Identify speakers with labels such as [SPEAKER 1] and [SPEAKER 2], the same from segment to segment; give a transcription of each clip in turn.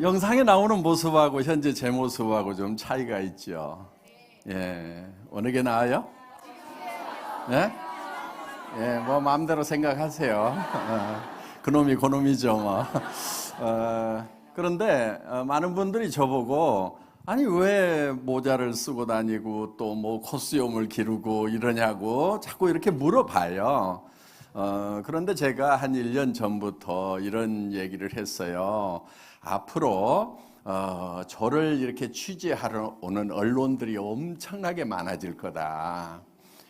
[SPEAKER 1] 영상에 나오는 모습하고 현재 제 모습하고 좀 차이가 있죠. 예, 어느 게 나아요? 예? 예, 뭐 마음대로 생각하세요. 그놈이 그놈이죠, 뭐. 그런데 많은 분들이 저보고 아니 왜 모자를 쓰고 다니고 또 뭐 콧수염을 기르고 이러냐고 자꾸 이렇게 물어봐요. 그런데 제가 한 1년 전부터 이런 얘기를 했어요. 앞으로 저를 이렇게 취재하러 오는 언론들이 엄청나게 많아질 거다.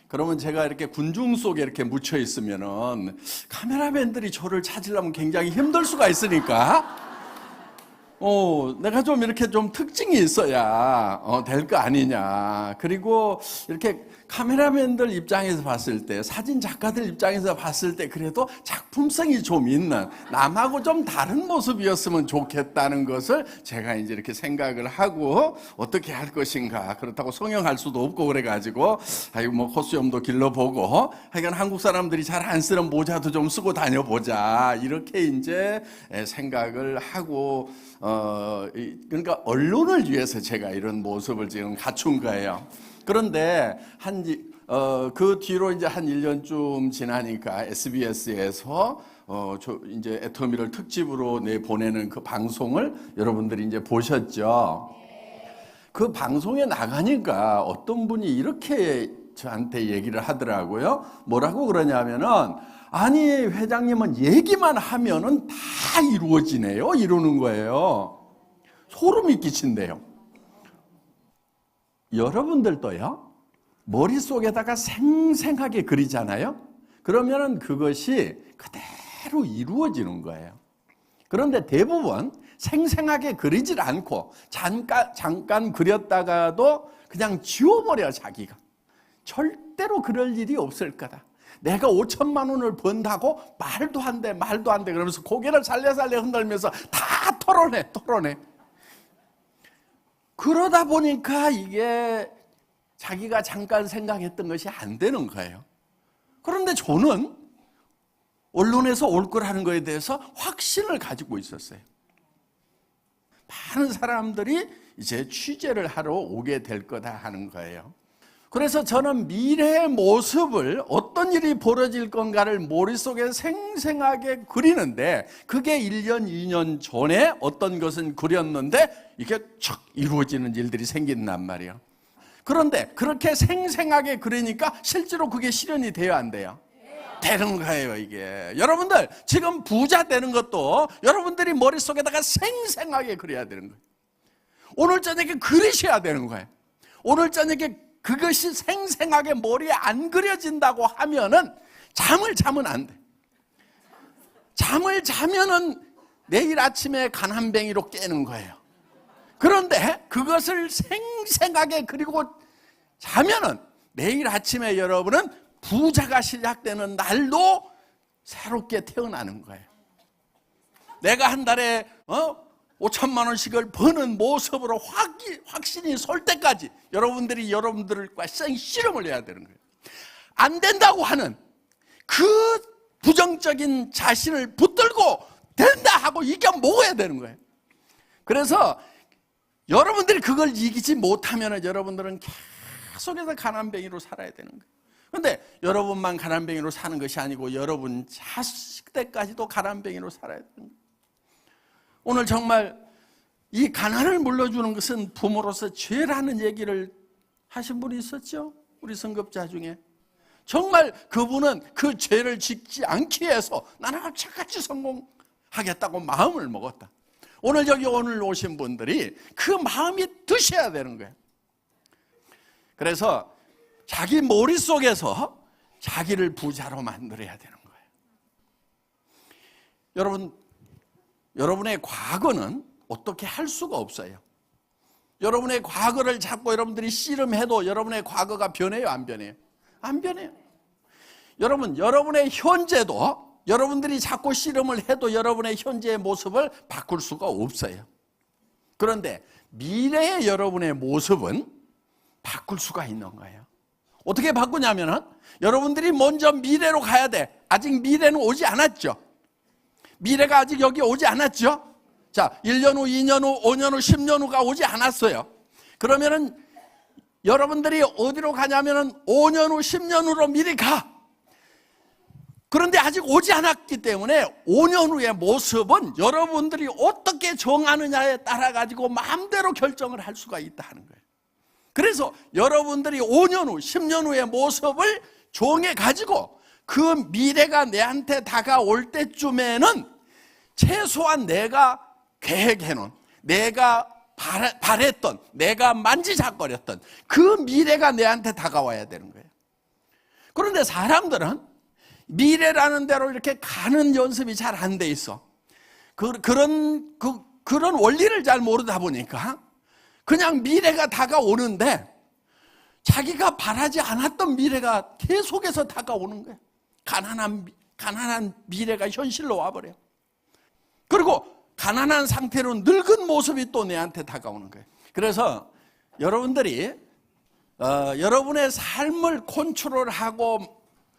[SPEAKER 1] 그러면 제가 이렇게 군중 속에 이렇게 묻혀 있으면은 카메라맨들이 저를 찾으려면 굉장히 힘들 수가 있으니까 내가 좀 이렇게 좀 특징이 있어야 될 거 아니냐. 그리고 이렇게 카메라맨들 입장에서 봤을 때, 사진 작가들 입장에서 봤을 때 그래도 작품성이 좀 있는 남하고 좀 다른 모습이었으면 좋겠다는 것을 제가 이제 이렇게 생각을 하고 어떻게 할 것인가. 그렇다고 성형할 수도 없고 그래가지고 아이고 뭐 콧수염도 길러보고 하여간 한국 사람들이 잘 안 쓰는 모자도 좀 쓰고 다녀보자. 이렇게 이제 생각을 하고 그러니까 언론을 위해서 제가 이런 모습을 지금 갖춘 거예요. 그런데 그 뒤로 이제 한 1년쯤 지나니까 SBS에서 이제 애터미를 특집으로 내보내는 그 방송을 여러분들이 이제 보셨죠. 그 방송에 나가니까 어떤 분이 이렇게 저한테 얘기를 하더라고요. 뭐라고 그러냐면은 아니 회장님은 얘기만 하면은 다 이루어지네요. 이러는 거예요. 소름이 끼친대요. 여러분들도요, 머릿속에다가 생생하게 그리잖아요? 그러면은 그것이 그대로 이루어지는 거예요. 그런데 대부분 생생하게 그리질 않고 잠깐 그렸다가도 그냥 지워버려, 자기가. 절대로 그럴 일이 없을 거다. 내가 5천만 원을 번다고 말도 안 돼, 말도 안 돼. 그러면서 고개를 살려살려 흔들면서 다 털어내. 그러다 보니까 이게 자기가 잠깐 생각했던 것이 안 되는 거예요. 그런데 저는 언론에서 올 거라는 것에 대해서 확신을 가지고 있었어요. 많은 사람들이 이제 취재를 하러 오게 될 거다 하는 거예요. 그래서 저는 미래의 모습을 어떤 일이 벌어질 건가를 머릿속에 생생하게 그리는데 그게 1년, 2년 전에 어떤 것은 그렸는데 이게 척 이루어지는 일들이 생긴단 말이에요. 그런데 그렇게 생생하게 그리니까 실제로 그게 실현이 돼요, 안 돼요? 되는 거예요, 이게. 여러분들 지금 부자 되는 것도 여러분들이 머릿속에다가 생생하게 그려야 되는 거예요. 오늘 저녁에 그리셔야 되는 거예요. 오늘 저녁에 그것이 생생하게 머리에 안 그려진다고 하면은 잠을 자면 안 돼. 잠을 자면은 내일 아침에 가난뱅이로 깨는 거예요. 그런데 그것을 생생하게 그리고 자면은 내일 아침에 여러분은 부자가 시작되는 날도 새롭게 태어나는 거예요. 내가 한 달에 5천만 원씩을 버는 모습으로 확신이 설 때까지 여러분들과 실험을 해야 되는 거예요. 안 된다고 하는 그 부정적인 자신을 붙들고 된다 하고 이겨 먹어야 되는 거예요. 그래서 여러분들이 그걸 이기지 못하면 여러분들은 계속해서 가난뱅이로 살아야 되는 거예요. 그런데 여러분만 가난뱅이로 사는 것이 아니고 여러분 자식들까지도 가난뱅이로 살아야 되는 거예요. 오늘 정말 이 가난을 물려주는 것은 부모로서 죄라는 얘기를 하신 분이 있었죠? 우리 선급자 중에. 정말 그분은 그 죄를 짓지 않기 위해서 나는 악착같이 성공하겠다고 마음을 먹었다. 오늘 오신 분들이 그 마음이 드셔야 되는 거예요. 그래서 자기 머릿속에서 자기를 부자로 만들어야 되는 거예요. 여러분의 과거는 어떻게 할 수가 없어요. 여러분의 과거를 자꾸 여러분들이 씨름해도 여러분의 과거가 변해요, 안 변해요? 안 변해요. 여러분의 현재도 여러분들이 자꾸 씨름을 해도 여러분의 현재의 모습을 바꿀 수가 없어요. 그런데 미래의 여러분의 모습은 바꿀 수가 있는 거예요. 어떻게 바꾸냐면은 여러분들이 먼저 미래로 가야 돼. 아직 미래는 오지 않았죠. 미래가 아직 여기 오지 않았죠. 자, 1년 후, 2년 후, 5년 후, 10년 후가 오지 않았어요. 그러면은 여러분들이 어디로 가냐면은 5년 후, 10년 후로 미리 가. 그런데 아직 오지 않았기 때문에 5년 후의 모습은 여러분들이 어떻게 정하느냐에 따라 가지고 마음대로 결정을 할 수가 있다 하는 거예요. 그래서 여러분들이 5년 후, 10년 후의 모습을 정해 가지고 그 미래가 내한테 다가올 때쯤에는 최소한 내가 계획해놓은, 내가 바랬던, 내가 만지작거렸던 그 미래가 내한테 다가와야 되는 거예요. 그런데 사람들은 미래라는 대로 이렇게 가는 연습이 잘 안 돼 있어. 그런 원리를 잘 모르다 보니까 그냥 미래가 다가오는데 자기가 바라지 않았던 미래가 계속해서 다가오는 거예요. 가난한 미래가 현실로 와버려요. 그리고 가난한 상태로 늙은 모습이 또 내한테 다가오는 거예요. 그래서 여러분들이 여러분의 삶을 컨트롤하고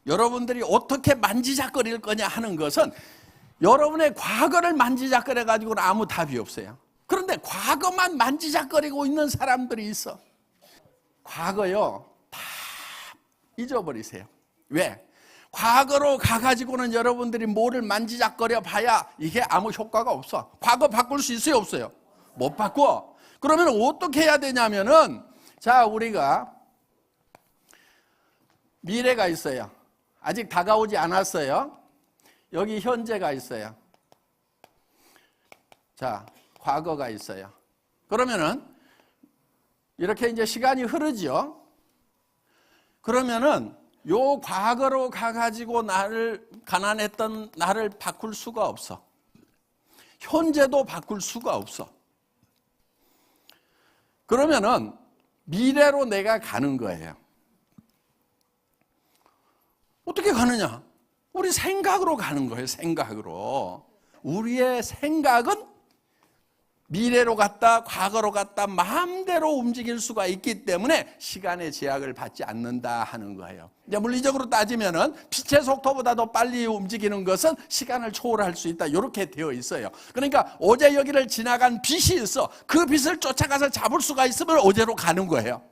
[SPEAKER 1] 여러분들이 어떻게 만지작거릴 거냐 하는 것은 여러분의 과거를 만지작거려 가지고는 아무 답이 없어요. 그런데 과거만 만지작거리고 있는 사람들이 있어. 과거요, 다 잊어버리세요. 왜? 과거로 가가지고는 여러분들이 뭐를 만지작거려 봐야 이게 아무 효과가 없어. 과거 바꿀 수 있어요, 없어요? 못 바꿔. 그러면 어떻게 해야 되냐면은, 자, 우리가 미래가 있어요. 아직 다가오지 않았어요. 여기 현재가 있어요. 자, 과거가 있어요. 그러면은 이렇게 이제 시간이 흐르죠. 그러면은 요 과거로 가가지고 가난했던 나를 바꿀 수가 없어. 현재도 바꿀 수가 없어. 그러면은 미래로 내가 가는 거예요. 어떻게 가느냐? 우리 생각으로 가는 거예요. 생각으로. 우리의 생각은 미래로 갔다 과거로 갔다 마음대로 움직일 수가 있기 때문에 시간의 제약을 받지 않는다 하는 거예요. 이제 물리적으로 따지면은 빛의 속도보다도 빨리 움직이는 것은 시간을 초월할 수 있다, 이렇게 되어 있어요. 그러니까 어제 여기를 지나간 빛이 있어. 그 빛을 쫓아가서 잡을 수가 있으면 어제로 가는 거예요.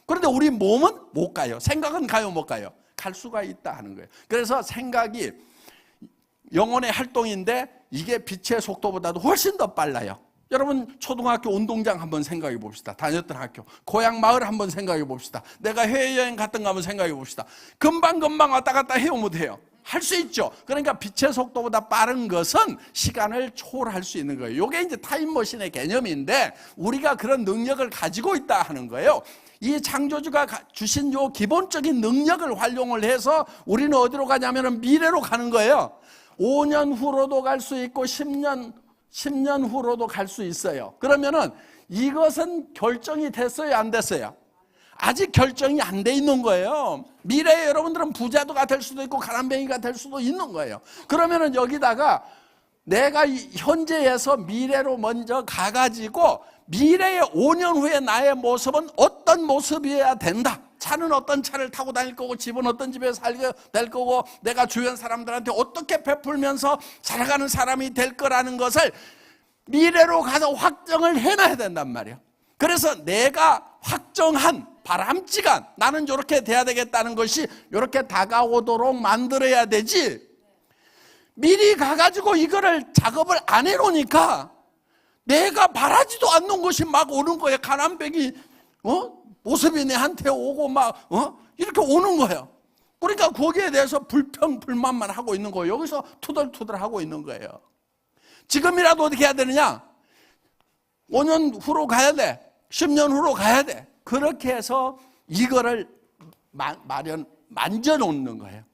[SPEAKER 1] 그런데 우리 몸은 못 가요. 생각은 가요, 못 가요? 갈 수가 있다 하는 거예요. 그래서 생각이 영혼의 활동인데 이게 빛의 속도보다도 훨씬 더 빨라요. 여러분 초등학교 운동장 한번 생각해 봅시다. 다녔던 학교, 고향 마을 한번 생각해 봅시다. 내가 해외여행 갔던 거 한번 생각해 봅시다. 금방 왔다 갔다 해요, 못해요? 할 수 있죠. 그러니까 빛의 속도보다 빠른 것은 시간을 초월할 수 있는 거예요. 이게 이제 타임머신의 개념인데 우리가 그런 능력을 가지고 있다 하는 거예요. 이 창조주가 주신 요 기본적인 능력을 활용을 해서 우리는 어디로 가냐면 미래로 가는 거예요. 5년 후로도 갈 수 있고 10년 후로도 갈 수 있어요. 그러면은 이것은 결정이 됐어요, 안 됐어요? 아직 결정이 안 돼 있는 거예요. 미래에 여러분들은 부자도가 될 수도 있고 가난뱅이가 될 수도 있는 거예요. 그러면은 여기다가 내가 현재에서 미래로 먼저 가가지고 미래의 5년 후에 나의 모습은 어떤 모습이어야 된다. 차는 어떤 차를 타고 다닐 거고, 집은 어떤 집에 살게 될 거고, 내가 주변 사람들한테 어떻게 베풀면서 살아가는 사람이 될 거라는 것을 미래로 가서 확정을 해놔야 된단 말이에요. 그래서 내가 확정한 바람직한, 나는 이렇게 돼야 되겠다는 것이 이렇게 다가오도록 만들어야 되지, 미리 가가지고 이거를 작업을 안 해놓으니까 내가 바라지도 않는 것이 막 오는 거예요. 가난뱅이 모습이 내한테 오고 막 이렇게 오는 거예요. 그러니까 거기에 대해서 불만만 하고 있는 거예요. 여기서 투덜투덜하고 있는 거예요. 지금이라도 어떻게 해야 되느냐? 5년 후로 가야 돼. 10년 후로 가야 돼. 그렇게 해서 이거를 만져놓는 거예요.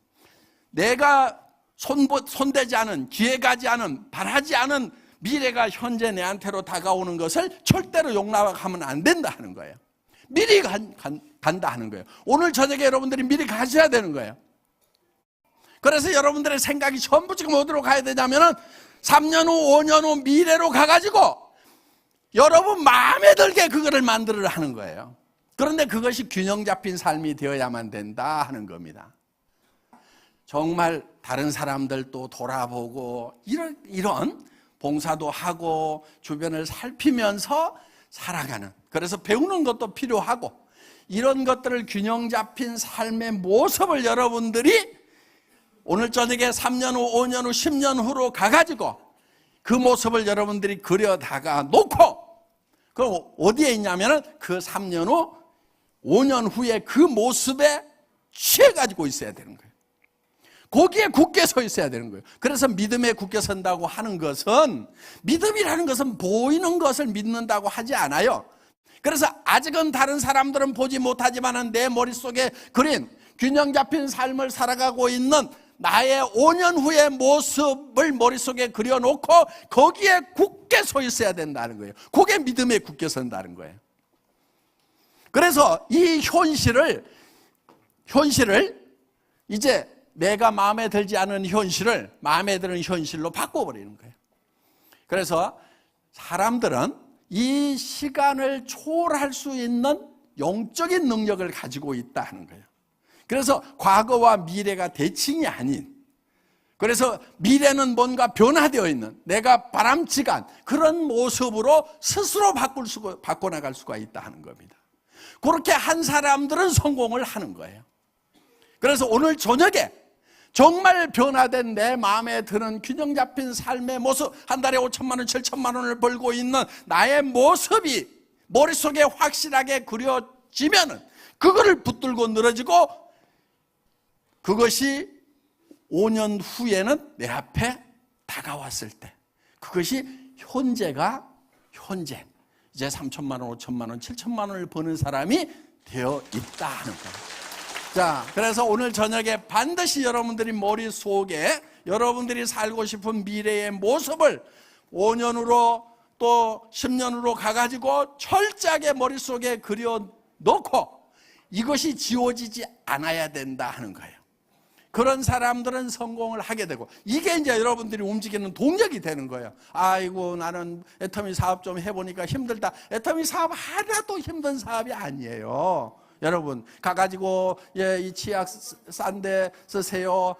[SPEAKER 1] 내가 손대지 않은, 기회가지 않은, 바라지 않은 미래가 현재 내한테로 다가오는 것을 절대로 용납하면 안 된다 하는 거예요. 미리 간다 하는 거예요. 오늘 저녁에 여러분들이 미리 가셔야 되는 거예요. 그래서 여러분들의 생각이 전부 지금 어디로 가야 되냐면은 3년 후, 5년 후 미래로 가가지고 여러분 마음에 들게 그거를 만들으려 하는 거예요. 그런데 그것이 균형 잡힌 삶이 되어야만 된다 하는 겁니다. 정말 다른 사람들도 돌아보고 이런 봉사도 하고 주변을 살피면서 살아가는, 그래서 배우는 것도 필요하고, 이런 것들을 균형 잡힌 삶의 모습을 여러분들이 오늘 저녁에 3년 후, 5년 후, 10년 후로 가가지고 그 모습을 여러분들이 그려다가 놓고, 그럼 어디에 있냐면은 그 3년 후, 5년 후에 그 모습에 취해가지고 있어야 되는 거예요. 거기에 굳게 서 있어야 되는 거예요. 그래서 믿음에 굳게 선다고 하는 것은, 믿음이라는 것은 보이는 것을 믿는다고 하지 않아요. 그래서 아직은 다른 사람들은 보지 못하지만 내 머릿속에 그린 균형 잡힌 삶을 살아가고 있는 나의 5년 후의 모습을 머릿속에 그려놓고 거기에 굳게 서 있어야 된다는 거예요. 그게 믿음에 굳게 선다는 거예요. 그래서 이 현실을 이제 내가 마음에 들지 않은 현실을 마음에 드는 현실로 바꿔버리는 거예요. 그래서 사람들은 이 시간을 초월할 수 있는 영적인 능력을 가지고 있다 하는 거예요. 그래서 과거와 미래가 대칭이 아닌, 그래서 미래는 뭔가 변화되어 있는, 내가 바람직한 그런 모습으로 스스로 바꿔나갈 수가 있다 하는 겁니다. 그렇게 한 사람들은 성공을 하는 거예요. 그래서 오늘 저녁에 정말 변화된 내 마음에 드는 균형 잡힌 삶의 모습, 한 달에 5천만 원, 7천만 원을 벌고 있는 나의 모습이 머릿속에 확실하게 그려지면은 그거를 붙들고 늘어지고, 그것이 5년 후에는 내 앞에 다가왔을 때 그것이 현재가 현재, 이제 3천만 원, 5천만 원, 7천만 원을 버는 사람이 되어 있다 하는 거예요. 자, 그래서 오늘 저녁에 반드시 여러분들이 머릿속에 여러분들이 살고 싶은 미래의 모습을 5년으로 또 10년으로 가가지고 철저하게 머릿속에 그려놓고 이것이 지워지지 않아야 된다 하는 거예요. 그런 사람들은 성공을 하게 되고, 이게 이제 여러분들이 움직이는 동력이 되는 거예요. 아이고, 나는 애터미 사업 좀 해보니까 힘들다. 애터미 사업 하나도 힘든 사업이 아니에요. 여러분, 가가지고, 이 치약 싼 데 쓰세요.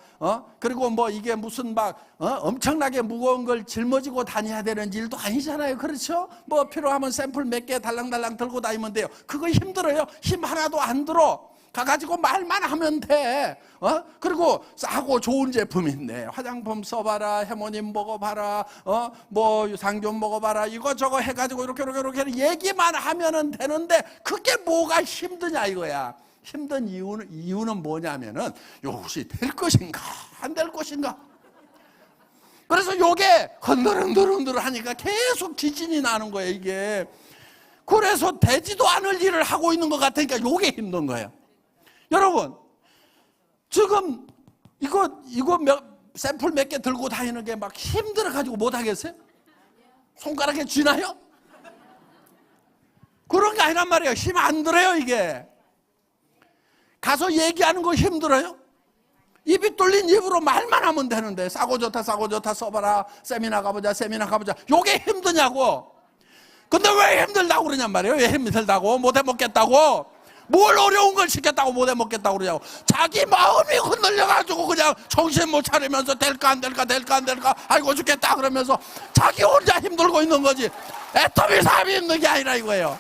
[SPEAKER 1] 그리고 뭐 이게 무슨 엄청나게 무거운 걸 짊어지고 다녀야 되는 일도 아니잖아요. 그렇죠? 뭐 필요하면 샘플 몇 개 달랑달랑 들고 다니면 돼요. 그거 힘들어요. 힘 하나도 안 들어. 가가지고 말만 하면 돼. 그리고 싸고 좋은 제품 있네. 화장품 써봐라. 해모님 먹어봐라. 뭐 유산균 먹어봐라. 이거저거 해가지고 이렇게 얘기만 하면은 되는데 그게 뭐가 힘드냐 이거야. 힘든 이유는 뭐냐면은 이것이 될 것인가 안 될 것인가. 그래서 요게 흔들흔들 하니까 계속 지진이 나는 거예요, 이게. 그래서 되지도 않을 일을 하고 있는 것 같으니까 요게 힘든 거예요. 여러분, 지금 이거 샘플 몇 개 들고 다니는 게 막 힘들어가지고 못 하겠어요? 손가락에 쥐나요? 그런 게 아니란 말이에요. 힘 안 들어요, 이게. 가서 얘기하는 거 힘들어요? 입이 뚫린 입으로 말만 하면 되는데, 싸고 좋다 써봐라. 세미나 가보자. 요게 힘드냐고. 근데 왜 힘들다고 그러냔 말이에요. 왜 힘들다고? 못 해먹겠다고? 뭘 어려운 걸 시켰다고 못 해먹겠다고 그러냐고. 자기 마음이 흔들려가지고 그냥 정신 못 차리면서 될까 안 될까 아이고 죽겠다 그러면서 자기 혼자 힘들고 있는 거지. 애터미 사업이 있는 게 아니라 이거예요.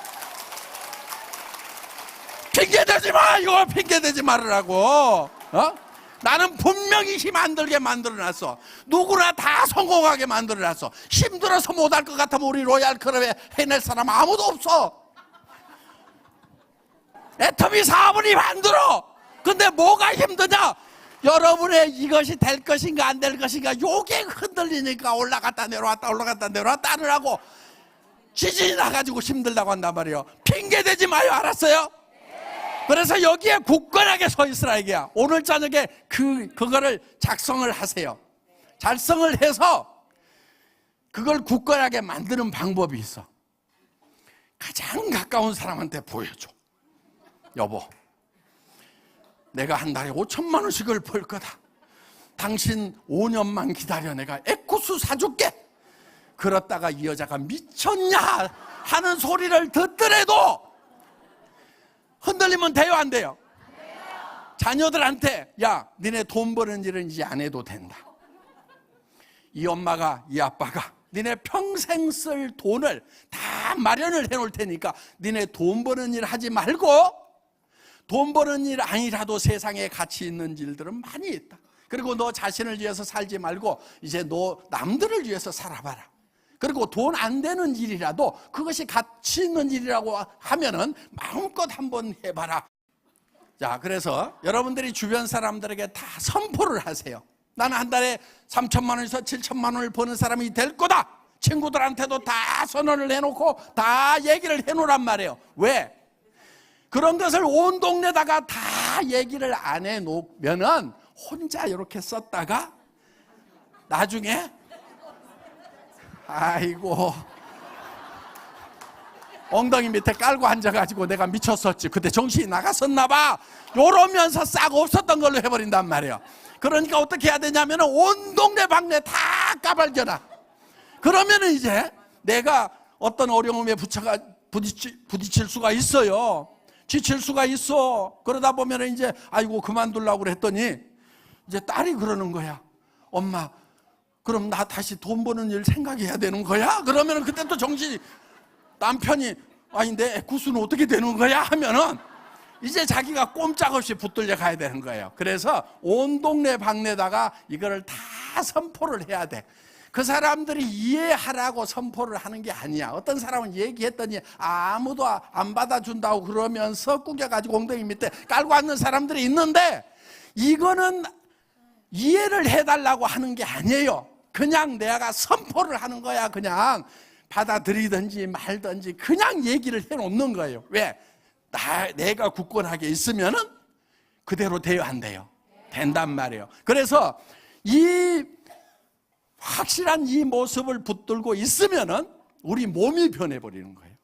[SPEAKER 1] 핑계대지 마. 이거 핑계대지 말으라고. 나는 분명히 힘 안 들게 만들어놨어. 누구나 다 성공하게 만들어놨어. 힘들어서 못할 것 같으면 우리 로얄 클럽에 해낼 사람 아무도 없어. 애터미 사업은 힘 안 들어. 근데 뭐가 힘드냐? 여러분의 이것이 될 것인가 안 될 것인가 요게 흔들리니까 올라갔다 내려왔다 하느라고 지진이 나가지고 힘들다고 한단 말이에요. 핑계대지 마요. 알았어요? 그래서 여기에 굳건하게 서 있으라 이게야. 오늘 저녁에 그거를 작성을 하세요. 작성을 해서 그걸 굳건하게 만드는 방법이 있어. 가장 가까운 사람한테 보여줘. 여보, 내가 한 달에 5천만 원씩을 벌 거다. 당신 5년만 기다려. 내가 에쿠스 사줄게. 그렇다가 이 여자가 미쳤냐 하는 소리를 듣더라도 흔들리면 돼요, 안 돼요? 자녀들한테 야, 니네 돈 버는 일은 이제 안 해도 된다. 이 엄마가, 이 아빠가 니네 평생 쓸 돈을 다 마련을 해놓을 테니까 니네 돈 버는 일 하지 말고, 돈 버는 일 아니라도 세상에 가치 있는 일들은 많이 있다. 그리고 너 자신을 위해서 살지 말고 이제 너 남들을 위해서 살아봐라. 그리고 돈 안 되는 일이라도 그것이 가치 있는 일이라고 하면은 마음껏 한번 해봐라. 자, 그래서 여러분들이 주변 사람들에게 다 선포를 하세요. 나는 한 달에 3천만 원에서 7천만 원을 버는 사람이 될 거다. 친구들한테도 다 선언을 해놓고 다 얘기를 해놓으란 말이에요. 왜? 그런 것을 온 동네다가 다 얘기를 안 해놓으면은 혼자 이렇게 썼다가 나중에 아이고 엉덩이 밑에 깔고 앉아가지고 내가 미쳤었지, 그때 정신이 나갔었나 봐, 이러면서 싹 없었던 걸로 해버린단 말이에요. 그러니까 어떻게 해야 되냐면 온 동네 방네 다 까발겨라. 그러면은 이제 내가 어떤 어려움에 부딪힐 수가 있어요. 지칠 수가 있어. 그러다 보면 이제 아이고 그만두려고 그랬더니 이제 딸이 그러는 거야. 엄마, 그럼 나 다시 돈 버는 일 생각해야 되는 거야? 그러면 그때 또 정신이, 남편이 아니 내 애구수는 어떻게 되는 거야? 하면은 이제 자기가 꼼짝없이 붙들려 가야 되는 거예요. 그래서 온 동네 방네다가 이거를 다 선포를 해야 돼. 그 사람들이 이해하라고 선포를 하는 게 아니야. 어떤 사람은 얘기했더니 아무도 안 받아준다고 그러면서 꾸겨가지고 엉덩이 밑에 깔고 앉는 사람들이 있는데, 이거는 이해를 해달라고 하는 게 아니에요. 그냥 내가 선포를 하는 거야. 그냥 받아들이든지 말든지 그냥 얘기를 해놓는 거예요. 왜? 내가 굳건하게 있으면은 그대로 돼요, 안 돼요? 된단 말이에요. 그래서 이 확실한 이 모습을 붙들고 있으면은 우리 몸이 변해버리는 거예요.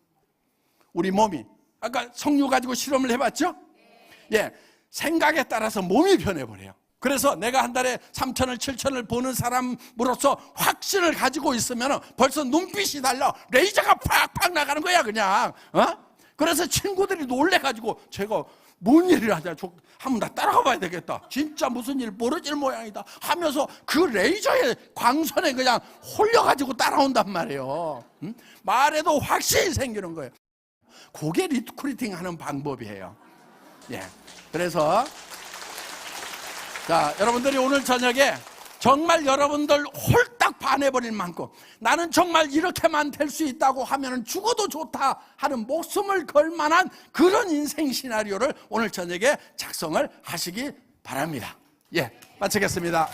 [SPEAKER 1] 우리 몸이, 아까 석류 가지고 실험을 해봤죠? 예, 생각에 따라서 몸이 변해버려요. 그래서 내가 한 달에 3천을 7천을 버는 사람으로서 확신을 가지고 있으면 벌써 눈빛이 달라. 레이저가 팍팍 나가는 거야 그냥. 그래서 친구들이 놀래가지고 제가 뭔 일을 하냐, 한번 나 따라가 봐야 되겠다, 진짜 무슨 일 벌어질 모양이다 하면서 그 레이저의 광선에 그냥 홀려가지고 따라온단 말이에요. 말에도 확신이 생기는 거예요. 그게 리크루팅 하는 방법이에요. 예. 그래서 자, 여러분들이 오늘 저녁에 정말 여러분들 홀딱 반해버릴 만큼 나는 정말 이렇게만 될 수 있다고 하면 죽어도 좋다 하는 목숨을 걸 만한 그런 인생 시나리오를 오늘 저녁에 작성을 하시기 바랍니다. 예, 마치겠습니다.